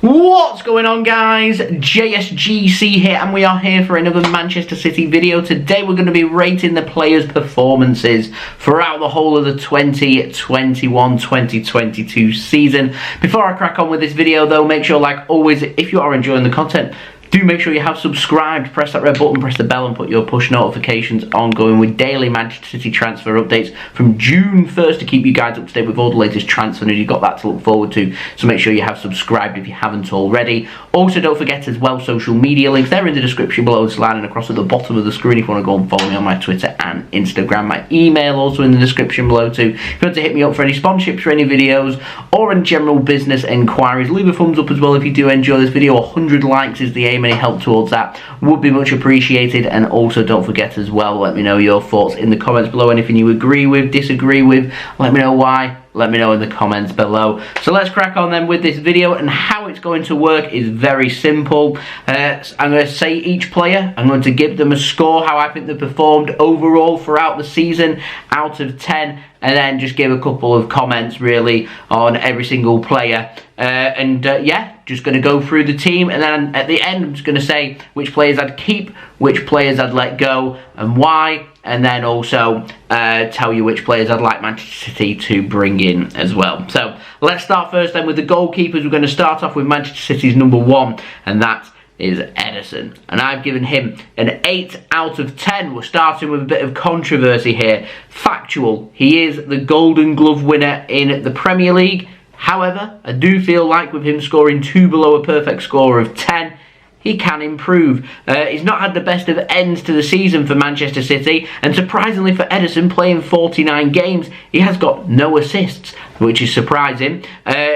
What's going on, guys? JSGC here, and we are here for another Manchester City video. Today we're going to be rating the players' performances throughout the whole of the 2021-2022 season. Before I crack on with this video though, make sure, like always, if you are enjoying the content, do make sure you have subscribed, press that red button, press the bell and put your push notifications on, going with daily Manchester City transfer updates from June 1st to keep you guys up to date with all the latest transfer news. You've got that to look forward to, so make sure you have subscribed if you haven't already. Also, don't forget as well, social media links, they're in the description below, sliding across at the bottom of the screen if you want to go and follow me on my Twitter and Instagram. My email also in the description below too. If you want to hit me up for any sponsorships for any videos or in general business enquiries, leave a thumbs up as well if you do enjoy this video. 100 likes is the aim. Any help towards that would be much appreciated. And also don't forget as well, let me know your thoughts in the comments below. Anything you agree with, disagree with, let me know why. Let me know in the comments below. So let's crack on then with this video, and how it's going to work is very simple. I'm going to say each player, I'm going to give them a score, how I think they performed overall throughout the season out of 10, and then just give a couple of comments really on every single player. Yeah, just going to go through the team, and then at the end I'm just going to say which players I'd keep, which players I'd let go and why, and then also tell you which players I'd like Manchester City to bring in as well. So let's start first then with the goalkeepers. We're going to start off with Manchester City's number 1, and that is Ederson, and I've given him an 8 out of 10. We're starting with a bit of controversy here. Factual, he is the Golden Glove winner in the Premier League. However, I do feel like with him scoring 2 below a perfect score of 10, he can improve. He's not had the best of ends to the season for Manchester City, and surprisingly for Ederson, playing 49 games, he has got no assists, which is surprising.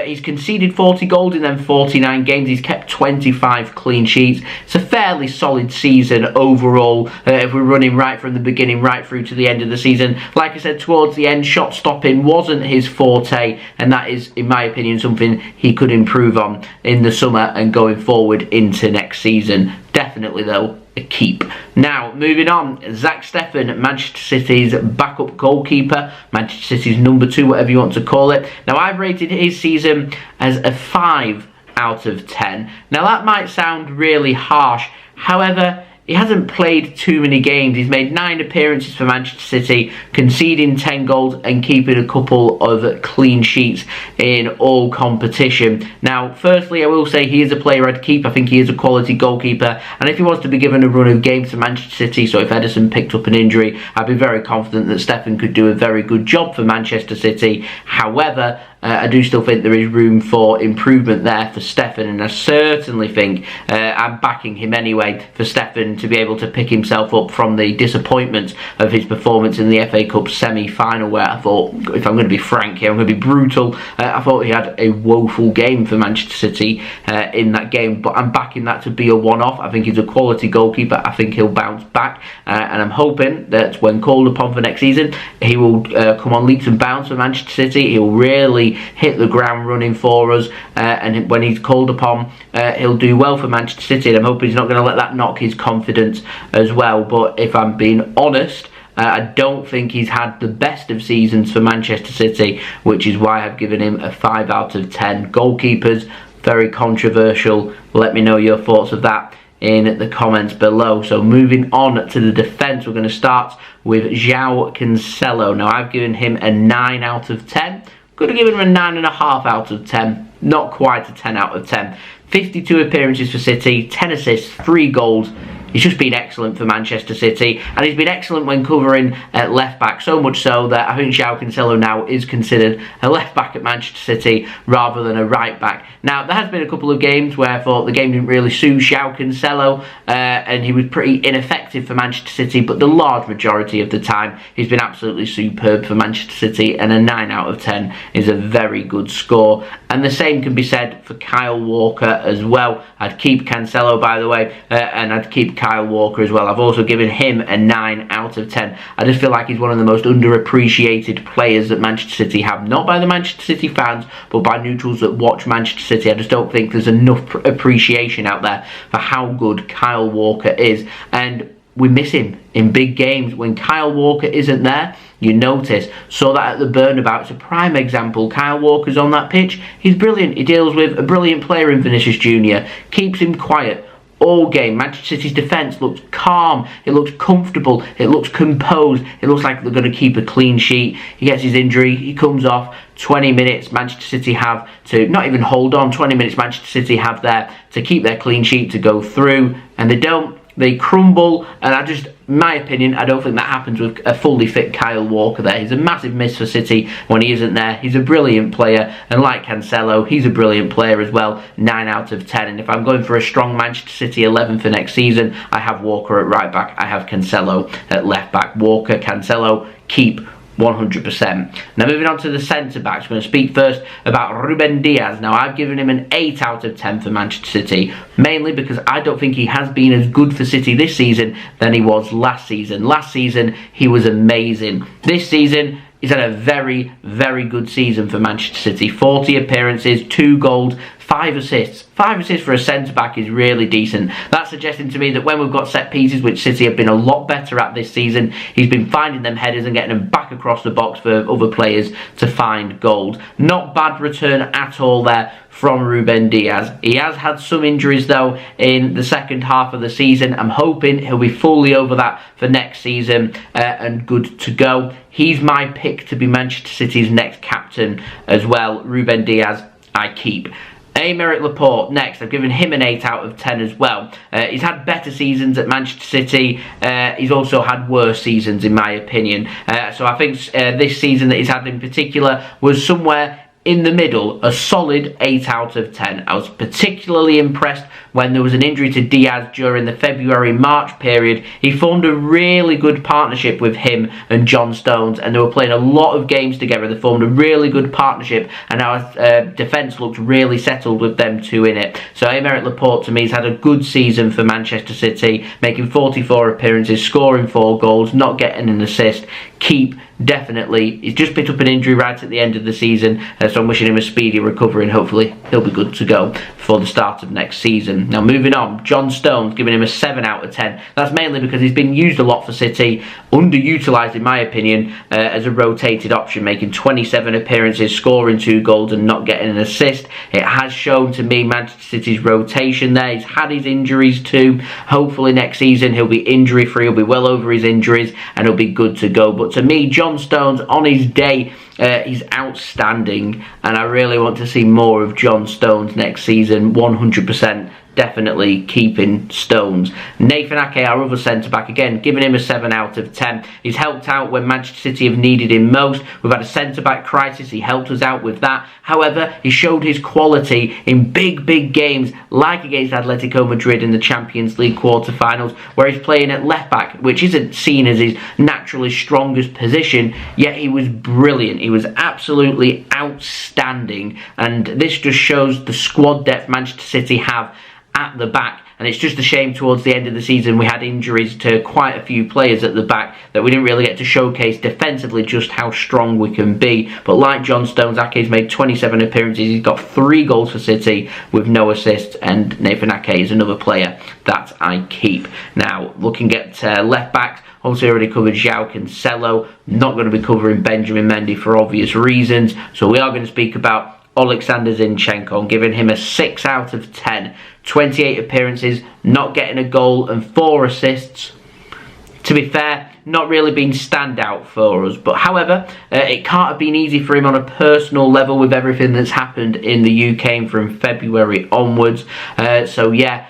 He's conceded 40 goals in them 49 games. He's kept 25 clean sheets. It's a fairly solid season overall, if we're running right from the beginning right through to the end of the season. Like I said, towards the end, shot stopping wasn't his forte, and that is, in my opinion, something he could improve on in the summer and going forward into next season. Definitely though, a keep. Now, moving on, Zac Steffen, Manchester City's backup goalkeeper, Manchester City's number 2, whatever you want to call it. Now, I've rated his season as a 5 out of 10. Now, that might sound really harsh. However, he hasn't played too many games. He's made 9 appearances for Manchester City, conceding 10 goals and keeping a couple of clean sheets in all competition. Now, firstly, I will say he is a player I'd keep. I think he is a quality goalkeeper, and if he was to be given a run of games to Manchester City, so if Ederson picked up an injury, I'd be very confident that Steffen could do a very good job for Manchester City. However, I do still think there is room for improvement there for Steffen, and I certainly think I'm backing him anyway for Steffen to be able to pick himself up from the disappointment of his performance in the FA Cup semi-final, where I thought, if I'm going to be frank here, I'm going to be brutal, I thought he had a woeful game for Manchester City in that game, but I'm backing that to be a one-off. I think he's a quality goalkeeper. I think he'll bounce back, and I'm hoping that when called upon for next season, he will come on leaps and bounds for Manchester City. He'll really hit the ground running for us, and when he's called upon, he'll do well for Manchester City, and I'm hoping he's not going to let that knock his confidence as well. But if I'm being honest, I don't think he's had the best of seasons for Manchester City, which is why I've given him a 5 out of 10. Goalkeepers, very controversial. Let me know your thoughts of that in the comments below. So moving on to the defence, we're going to start with Joao Cancelo. Now, I've given him a 9 out of 10. Could have given him a 9.5 out of 10. Not quite a 10 out of 10. 52 appearances for City, 10 assists, 3 goals. He's just been excellent for Manchester City, and he's been excellent when covering at left back, so much so that I think Joao Cancelo now is considered a left back at Manchester City rather than a right back. Now, there has been a couple of games where I thought the game didn't really suit Joao Cancelo, and he was pretty ineffective for Manchester City, but the large majority of the time he's been absolutely superb for Manchester City, and a 9 out of 10 is a very good score. And the same can be said for Kyle Walker as well. I'd keep Cancelo, by the way, and I'd keep Kyle Walker as well. I've also given him a 9 out of 10. I just feel like he's one of the most underappreciated players that Manchester City have. Not by the Manchester City fans, but by neutrals that watch Manchester City. I just don't think there's enough appreciation out there for how good Kyle Walker is. And we miss him in big games. When Kyle Walker isn't there, you notice. Saw that at the Bernabeu. It's a prime example. Kyle Walker's on that pitch. He's brilliant. He deals with a brilliant player in Vinicius Jr. Keeps him quiet all game. Manchester City's defence looks calm, it looks comfortable, it looks composed, it looks like they're going to keep a clean sheet. He gets his injury, he comes off. 20 minutes Manchester City have to not even hold on. 20 minutes Manchester City have there to keep their clean sheet, to go through, and they don't. They crumble, and in my opinion, I don't think that happens with a fully fit Kyle Walker there. He's a massive miss for City when he isn't there. He's a brilliant player, and like Cancelo, he's a brilliant player as well. 9 out of 10. And if I'm going for a strong Manchester City 11 for next season, I have Walker at right back, I have Cancelo at left back. Walker, Cancelo, keep 100%. Now moving on to the centre-backs, we're going to speak first about Ruben Diaz. Now I've given him an 8 out of 10 for Manchester City, mainly because I don't think he has been as good for City this season than he was last season. Last season he was amazing. This season he's had a very, very good season for Manchester City. 40 appearances, 2 goals, 5 assists. 5 assists for a centre-back is really decent. That's suggesting to me that when we've got set pieces, which City have been a lot better at this season, he's been finding them headers and getting them back across the box for other players to find goals. Not bad return at all there from Ruben Diaz. He has had some injuries though in the second half of the season. I'm hoping he'll be fully over that for next season and good to go. He's my pick to be Manchester City's next captain as well. Ruben Diaz, I keep. Aymeric Laporte next. I've given him an 8 out of 10 as well. He's had better seasons at Manchester City. He's also had worse seasons in my opinion. So I think this season that he's had in particular was somewhere in the middle, a solid 8 out of 10. I was particularly impressed when there was an injury to Diaz during the February-March period. He formed a really good partnership with him and John Stones, and they were playing a lot of games together. They formed a really good partnership, and our defence looked really settled with them two in it. So Aymeric Laporte to me has had a good season for Manchester City, making 44 appearances, scoring 4 goals, not getting an assist. Keep, definitely. He's just picked up an injury right at the end of the season, so I'm wishing him a speedy recovery, and hopefully he'll be good to go for the start of next season. Now moving on, John Stones, giving him a 7 out of 10. That's mainly because he's been used a lot for City, underutilised in my opinion, as a rotated option, making 27 appearances, scoring 2 goals and not getting an assist. It has shown to me Manchester City's rotation there. He's had his injuries too. Hopefully next season he'll be injury free, he'll be well over his injuries and he'll be good to go. But to me, John Stones on his day, he's outstanding, and I really want to see more of John Stones next season. 100%. Definitely keeping Stones. Nathan Ake, our other centre-back, again, giving him a 7 out of 10. He's helped out when Manchester City have needed him most. We've had a centre-back crisis. He helped us out with that. However, he showed his quality in big games, like against Atletico Madrid in the Champions League quarter-finals, where he's playing at left-back, which isn't seen as his naturally strongest position, yet he was brilliant. He was absolutely outstanding, and this just shows the squad depth Manchester City have at the back. And it's just a shame towards the end of the season we had injuries to quite a few players at the back that we didn't really get to showcase defensively just how strong we can be. But like John Stones, Ake's made 27 appearances, he's got 3 goals for City with no assists, and Nathan Ake is another player that I keep. Now looking at left backs, also already covered Joao Cancelo. Not going to be covering Benjamin Mendy for obvious reasons, so we are going to speak about Oleksandr Zinchenko. I'm giving him a 6 out of 10. 28 appearances, not getting a goal and 4 assists. To be fair, not really been standout for us, but however, it can't have been easy for him on a personal level with everything that's happened in the UK from February onwards. So yeah,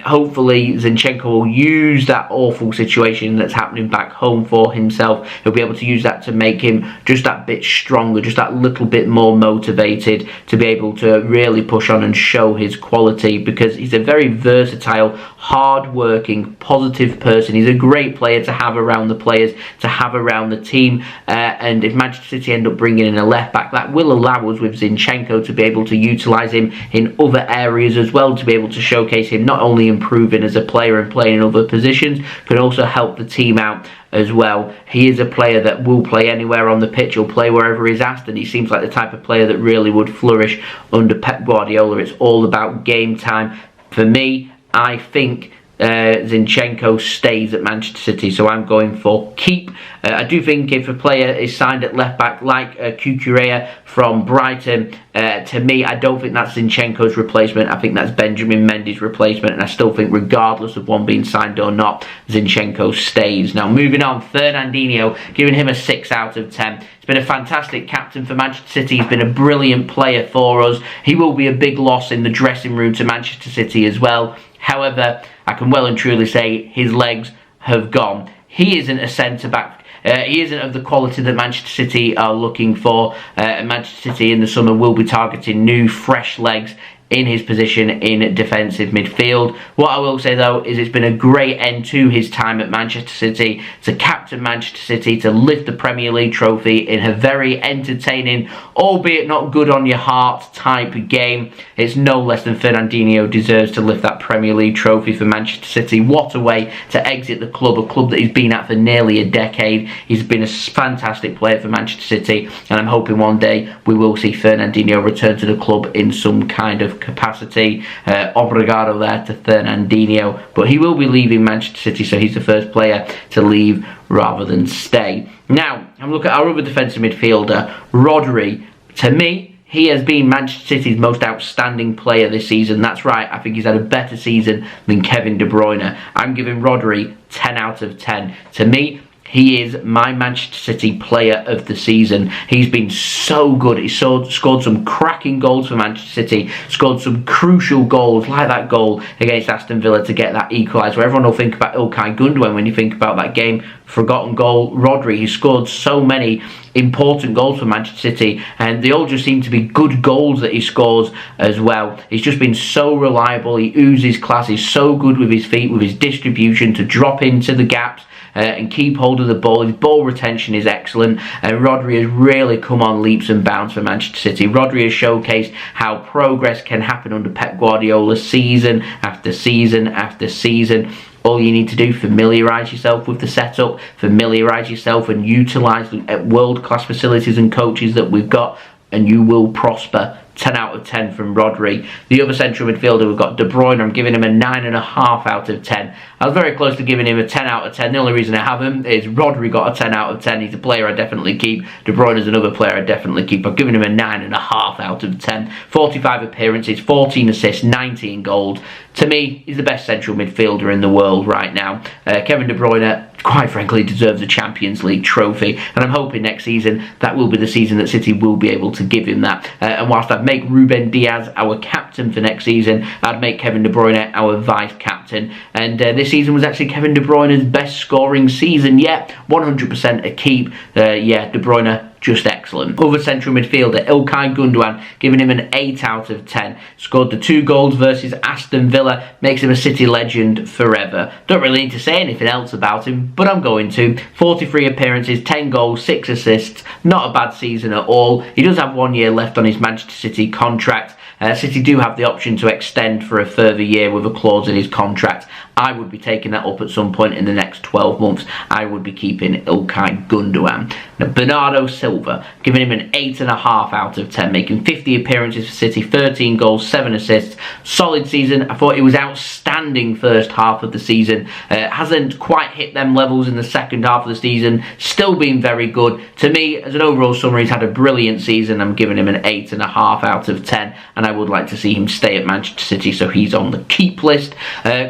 hopefully Zinchenko will use that awful situation that's happening back home for himself. He'll be able to use that to make him just that bit stronger, just that little bit more motivated to be able to really push on and show his quality, because he's a very versatile, hard-working, positive person. He's a great player to have around the players, to have around the team, and if Manchester City end up bringing in a left-back, that will allow us with Zinchenko to be able to utilise him in other areas as well, to be able to showcase him not only improving as a player and playing in other positions, can also help the team out as well. He is a player that will play anywhere on the pitch, he'll play wherever he's asked, and he seems like the type of player that really would flourish under Pep Guardiola. It's all about game time. For me, I think Zinchenko stays at Manchester City, so I'm going for keep. I do think if a player is signed at left back like Cucurella from Brighton, to me, I don't think that's Zinchenko's replacement. I think that's Benjamin Mendy's replacement, and I still think regardless of one being signed or not, Zinchenko stays. Now moving on, Fernandinho, giving him a 6 out of 10. He's been a fantastic captain for Manchester City. He's been a brilliant player for us. He will be a big loss in the dressing room to Manchester City as well. However, I can well and truly say his legs have gone. He isn't a centre-back. He isn't of the quality that Manchester City are looking for. Manchester City in the summer will be targeting new, fresh legs in his position in defensive midfield. What I will say though is it's been a great end to his time at Manchester City, to captain Manchester City, to lift the Premier League trophy in a very entertaining, albeit not good on your heart type game. It's no less than Fernandinho deserves to lift that Premier League trophy for Manchester City. What a way to exit the club, a club that he's been at for nearly a decade. He's been a fantastic player for Manchester City, and I'm hoping one day we will see Fernandinho return to the club in some kind of capacity. Obrigado there to Fernandinho, but he will be leaving Manchester City, so he's the first player to leave rather than stay. Now, I'm looking at our other defensive midfielder, Rodri. To me, he has been Manchester City's most outstanding player this season. That's right, I think he's had a better season than Kevin De Bruyne. I'm giving Rodri 10 out of 10. To me, he is my Manchester City player of the season. He's been so good. He's scored some cracking goals for Manchester City. Scored some crucial goals, like that goal against Aston Villa to get that equaliser. Everyone will think about Ilkay Gundogan when you think about that game. Forgotten goal. Rodri, he scored so many important goals for Manchester City, and they all just seem to be good goals that he scores as well. He's just been so reliable. He oozes class. He's so good with his feet, with his distribution, to drop into the gaps and keep hold of the ball. His ball retention is excellent, and Rodri has really come on leaps and bounds for Manchester City. Rodri has showcased how progress can happen under Pep Guardiola season after season after season. All you need to do, familiarise yourself with the setup, familiarise yourself and utilise the world-class facilities and coaches that we've got, and you will prosper. 10 out of 10 from Rodri. The other central midfielder, we've got De Bruyne. I'm giving him a 9.5 out of 10. I was very close to giving him a 10 out of 10. The only reason I haven't is Rodri got a 10 out of 10. He's a player I definitely keep. De Bruyne is another player I definitely keep. I've given him a 9.5 out of 10. 45 appearances, 14 assists, 19 goals. To me, he's the best central midfielder in the world right now. Kevin De Bruyne, quite frankly, deserves a Champions League trophy, and I'm hoping next season that will be the season that City will be able to give him that. And whilst I'd make Ruben Diaz our captain for next season, I'd make Kevin De Bruyne our vice captain. And this season was actually Kevin De Bruyne's best scoring season yet. 100% a keep. Yeah, De Bruyne, just excellent. Other central midfielder, Ilkay Gundogan, giving him an 8 out of 10. Scored the 2 goals versus Aston Villa, makes him a City legend forever. Don't really need to say anything else about him, but I'm going to. 43 appearances, 10 goals, 6 assists. Not a bad season at all. He does have 1 year left on his Manchester City contract. City do have the option to extend for a further year with a clause in his contract. I would be taking that up at some point in the next 12 months. I would be keeping Ilkay Gundogan. Now, Bernardo Silva, giving him an 8.5 out of 10, making 50 appearances for City, 13 goals, 7 assists. Solid season. I thought he was outstanding first half of the season. Hasn't quite hit them levels in the second half of the season. Still been very good. To me, as an overall summary, he's had a brilliant season. I'm giving him an 8.5 out of 10, and I would like to see him stay at Manchester City, so he's on the keep list.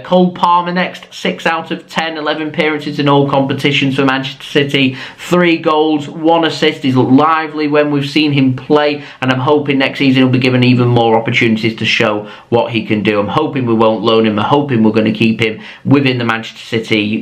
Cole Palmer next, 6 out of 10, 11 appearances in all competitions for Manchester City, 3 goals, 1 assist. He's looked lively when we've seen him play, and I'm hoping next season he'll be given even more opportunities to show what he can do. I'm hoping we won't loan him. I'm hoping we're going to keep him within the Manchester City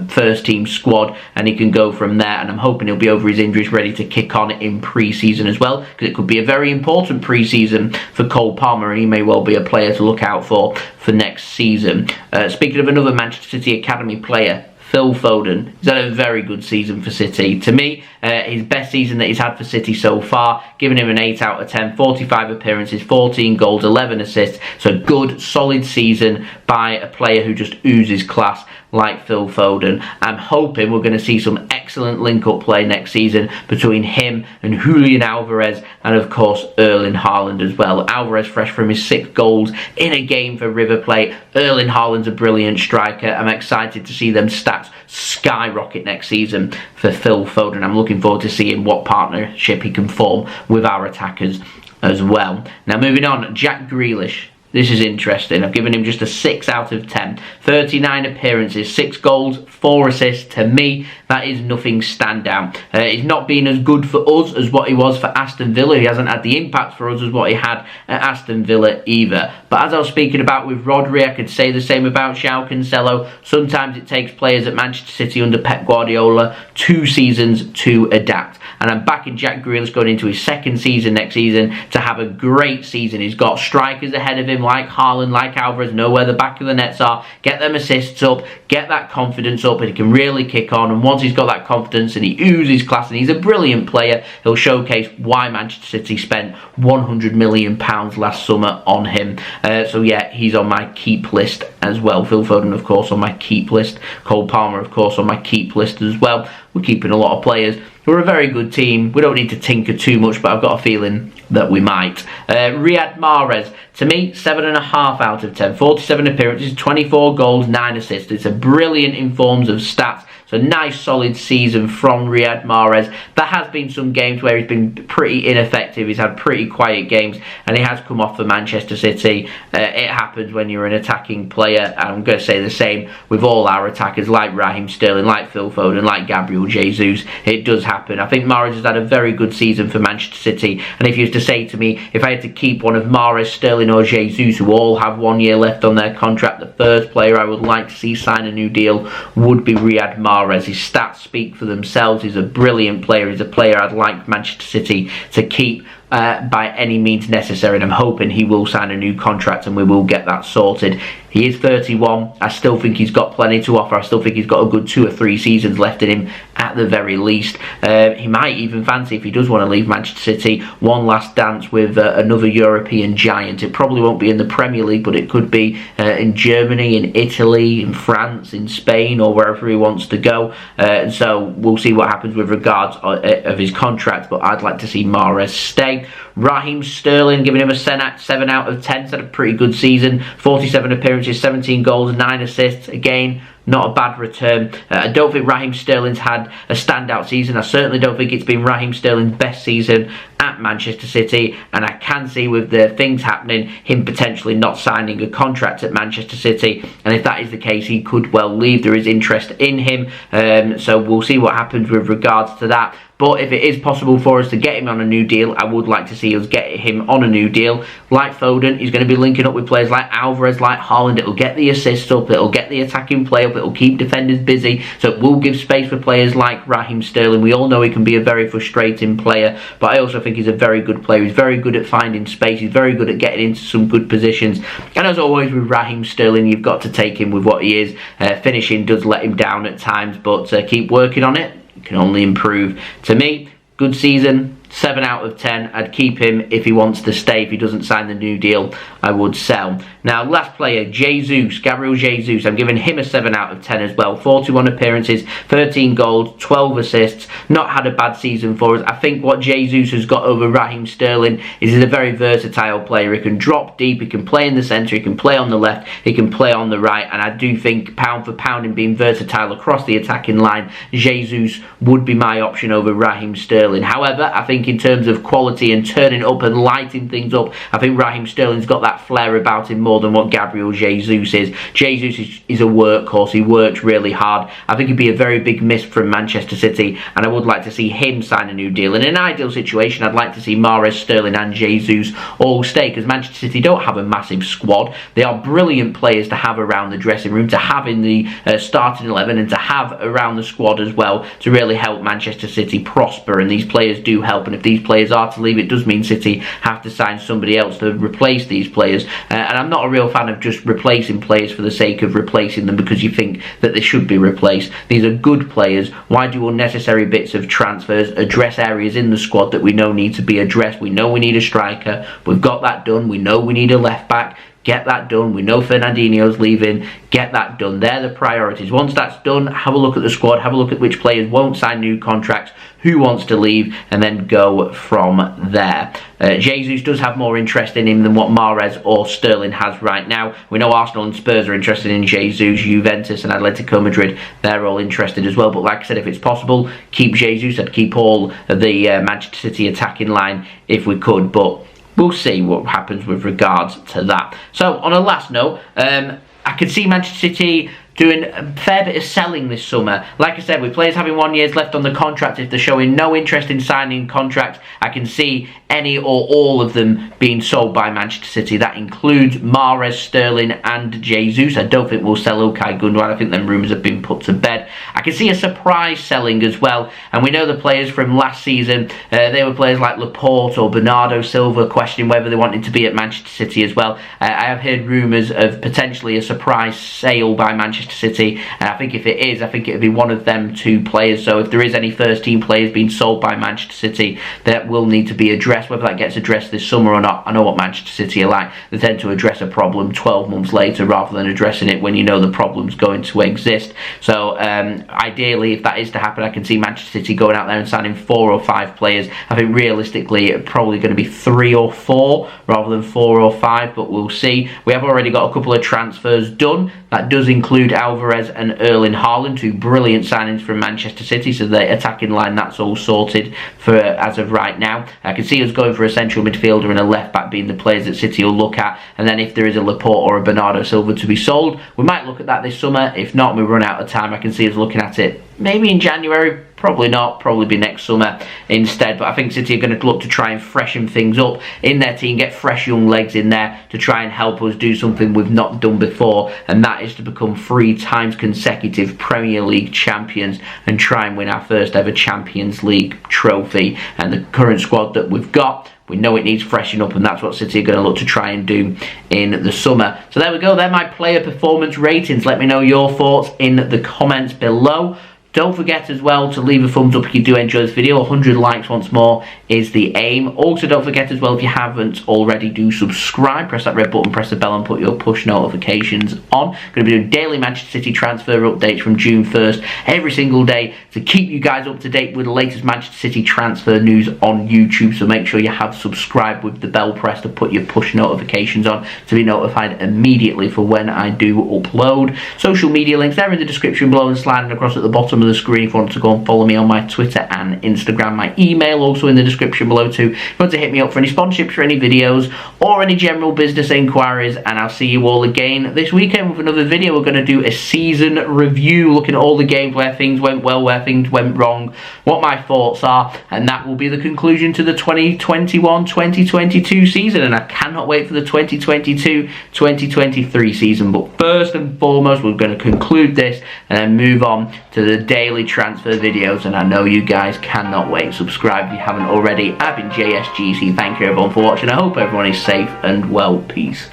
first team squad, and he can go from there, and I'm hoping he'll be over his injuries, ready to kick on in pre-season as well, because it could be a very important pre-season for Cole Palmer, and he may well be a player to look out for next season. Speaking of another Manchester City Academy player, Phil Foden. He's had a very good season for City. To me, his best season that he's had for City so far, giving him an 8 out of 10, 45 appearances, 14 goals, 11 assists. So good, solid season by a player who just oozes class like Phil Foden. I'm hoping we're going to see some excellent link-up play next season between him and Julian Alvarez, and of course Erling Haaland as well. Alvarez fresh from his 6 goals in a game for River Plate. Erling Haaland's a brilliant striker. I'm excited to see them stats skyrocket next season for Phil Foden. I'm looking forward to seeing what partnership he can form with our attackers as well. Now moving on, Jack Grealish. This is interesting. I've given him just a 6 out of 10. 39 appearances, 6 goals, 4 assists. To me, that is nothing standout. He's not been as good for us as what he was for Aston Villa. He hasn't had the impact for us as what he had at Aston Villa either. But as I was speaking about with Rodri, I could say the same about Joao Cancelo. Sometimes it takes players at Manchester City under Pep Guardiola 2 seasons to adapt. And I'm backing Jack Grealish going into his 2nd season next season to have a great season. He's got strikers ahead of him like Haaland, like Alvarez, know where the back of the nets are, get them assists up, get that confidence up, and he can really kick on. And once he's got that confidence and he oozes class and he's a brilliant player, he'll showcase why Manchester City spent £100 million last summer on him. So yeah, he's on my keep list as well. Phil Foden, of course, on my keep list. Cole Palmer, of course, on my keep list as well. We're keeping a lot of players. We're a very good team. We don't need to tinker too much, but I've got a feeling that we might. Riyad Mahrez, to me, 7.5 out of 10. 47 appearances, 24 goals, 9 assists. It's a brilliant in forms of stats. So nice solid season from Riyad Mahrez. There has been some games where he's been pretty ineffective. He's had pretty quiet games and he has come off for Manchester City. It happens when you're an attacking player. I'm going to say the same with all our attackers like Raheem Sterling, like Phil Foden, like Gabriel Jesus. It does happen. I think Mahrez has had a very good season for Manchester City, and if you was to say to me, if I had to keep one of Mahrez, Sterling or Jesus, who all have 1 year left on their contract, the first player I would like to see sign a new deal would be Riyad Mahrez. His stats speak for themselves. He's a brilliant player. He's a player I'd like Manchester City to keep by any means necessary, and I'm hoping he will sign a new contract and we will get that sorted. He is 31. I still think he's got plenty to offer. I still think he's got a good 2 or 3 seasons left in him at the very least. He might even fancy, if he does want to leave Manchester City, one last dance with another European giant. It probably won't be in the Premier League, but it could be in Germany, in Italy, in France, in Spain, or wherever he wants to go. And so we'll see what happens with regards of his contract, but I'd like to see Mahrez stay. Raheem Sterling, giving him a 7 out of 10. He's had a pretty good season. 47 appearances, 17 goals, 9 assists. Again, not a bad return. I don't think Raheem Sterling's had a standout season. I certainly don't think it's been Raheem Sterling's best season at Manchester City, and I can see with the things happening, him potentially not signing a contract at Manchester City, and if that is the case, he could well leave. There is interest in him, so we'll see what happens with regards to that. But if it is possible for us to get him on a new deal, I would like to see us get him on a new deal. Like Foden, he's going to be linking up with players like Alvarez, like Haaland. It'll get the assists up, it'll get the attacking play up, it'll keep defenders busy, so it will give space for players like Raheem Sterling. We all know he can be a very frustrating player, but I also think he's a very good player. He's very good at finding space, he's very good at getting into some good positions, and as always with Raheem Sterling, you've got to take him with what he is. Finishing does let him down at times, but keep working on it. It can only improve. To me, good season, 7 out of 10. I'd keep him if he wants to stay. If he doesn't sign the new deal, I would sell. Now, last player, Jesus, Gabriel Jesus. I'm giving him a 7 out of 10 as well. 41 appearances, 13 goals, 12 assists. Not had a bad season for us. I think what Jesus has got over Raheem Sterling is he's a very versatile player. He can drop deep, he can play in the centre, he can play on the left, he can play on the right. And I do think, pound for pound, in being versatile across the attacking line, Jesus would be my option over Raheem Sterling. However, I think in terms of quality and turning up and lighting things up, I think Raheem Sterling's got that flair about him more than what Gabriel Jesus is. Jesus is a workhorse. He works really hard. I think he'd be a very big miss from Manchester City, and I would like to see him sign a new deal. In an ideal situation, I'd like to see Mahrez, Sterling and Jesus all stay, because Manchester City don't have a massive squad. They are brilliant players to have around the dressing room, to have in the starting 11, and to have around the squad as well, to really help Manchester City prosper, and these players do help. happen. If these players are to leave, it does mean City have to sign somebody else to replace these players. And I'm not a real fan of just replacing players for the sake of replacing them because you think that they should be replaced. These are good players. Why do unnecessary bits of transfers? Address areas in the squad that we know need to be addressed. We know we need a striker. We've got that done. We know we need a left back. Get that done. We know Fernandinho's leaving. Get that done. They're the priorities. Once that's done, have a look at the squad. Have a look at which players won't sign new contracts, who wants to leave, and then go from there. Jesus does have more interest in him than what Mahrez or Sterling has right now. We know Arsenal and Spurs are interested in Jesus, Juventus and Atletico Madrid. They're all interested as well. But like I said, if it's possible, keep Jesus. I'd keep all of the Manchester City attacking line if we could. But we'll see what happens with regards to that. So, on a last note, I could see Manchester City doing a fair bit of selling this summer. Like I said, with players having 1 year left on the contract, if they're showing no interest in signing contracts, I can see any or all of them being sold by Manchester City. That includes Mahrez, Sterling and Jesus. I don't think we'll sell Ilkay, Gundogan. I think them rumours have been put to bed. I can see a surprise selling as well. And we know the players from last season, they were players like Laporte or Bernardo Silva questioning whether they wanted to be at Manchester City as well. I have heard rumours of potentially a surprise sale by Manchester City, and I think if it is, I think it would be one of them two players. So if there is any first team players being sold by Manchester City, that will need to be addressed. Whether that gets addressed this summer or not, I know what Manchester City are like. They tend to address a problem 12 months later rather than addressing it when you know the problem's going to exist. So ideally, if that is to happen, I can see Manchester City going out there and signing 4 or 5 players. I think realistically it's probably going to be 3 or 4 rather than 4 or 5, but we'll see. We have already got a couple of transfers done. That does include Alvarez and Erling Haaland, 2 brilliant signings from Manchester City, so the attacking line, that's all sorted for as of right now. I can see us going for a central midfielder and a left back being the players that City will look at, and then if there is a Laporte or a Bernardo Silva to be sold, we might look at that this summer. If not, we run out of time. I can see us looking at it maybe in January. Probably not, probably be next summer instead. But I think City are going to look to try and freshen things up in their team, get fresh young legs in there to try and help us do something we've not done before, and that is to become 3 times consecutive Premier League champions and try and win our first ever Champions League trophy. And the current squad that we've got, we know it needs freshening up, and that's what City are going to look to try and do in the summer. So there we go, they're my player performance ratings. Let me know your thoughts in the comments below. Don't forget as well to leave a thumbs up if you do enjoy this video. 100 likes once more is the aim. Also, don't forget as well, if you haven't already, do subscribe. Press that red button, press the bell and put your push notifications on. Going to be doing daily Manchester City transfer updates from June 1st every single day to keep you guys up to date with the latest Manchester City transfer news on YouTube. So make sure you have subscribed with the bell press to put your push notifications on to be notified immediately for when I do upload. Social media links, they're in the description below and sliding across at the bottom of the screen if you want to go and follow me on my Twitter and Instagram. My email also in the description below too if you want to hit me up for any sponsorships for any videos or any general business inquiries. And I'll see you all again this weekend with another video. We're going to do a season review, looking at all the games where things went well, where things went wrong, what my thoughts are, and that will be the conclusion to the 2021-2022 season. And I cannot wait for the 2022-2023 season. But first and foremost, we're going to conclude this and then move on to the daily transfer videos, and I know you guys cannot wait. Subscribe if you haven't already. I've been JSGC. Thank you everyone for watching. I hope everyone is safe and well. Peace.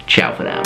Ciao for now.